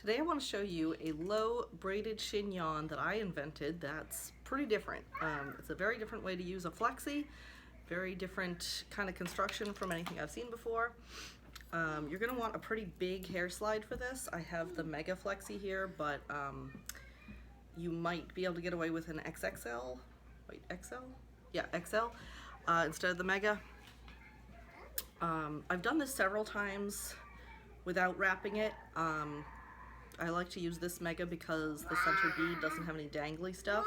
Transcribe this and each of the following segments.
Today I want to show you a low braided chignon that I invented that's pretty different. It's a very different way to use a flexi, very different kind of construction from anything I've seen before. You're going to want a pretty big hair slide for this. I have the Mega Flexi here, but you might be able to get away with an XXL. Wait, XL? Yeah, XL instead of the Mega. I've done this several times without wrapping it. I like to use this Mega because the center bead doesn't have any dangly stuff.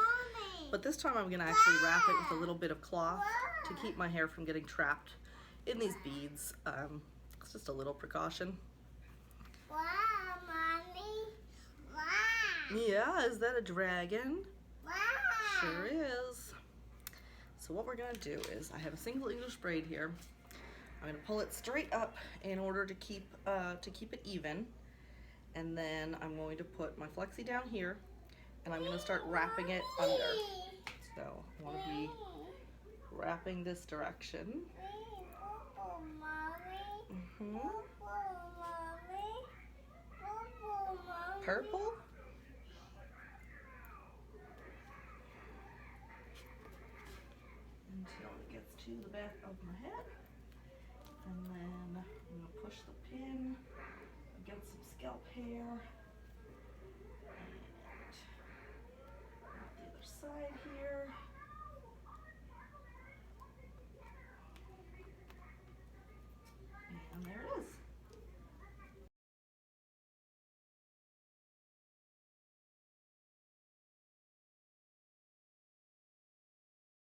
But this time I'm going to actually wrap it with a little bit of cloth to keep my hair from getting trapped in these beads. It's just a little precaution. Wow, Mommy. Wow. Yeah, is that a dragon? Wow. Sure is. So what we're going to do is I have a single English braid here. I'm going to pull it straight up in order to keep it even. And then I'm going to put my flexi down here and I'm going to start wrapping it under. So I want to be wrapping this direction. Purple? Until it gets to the back of my head. And then I'm going to push the pin against some scalp hair. And the other side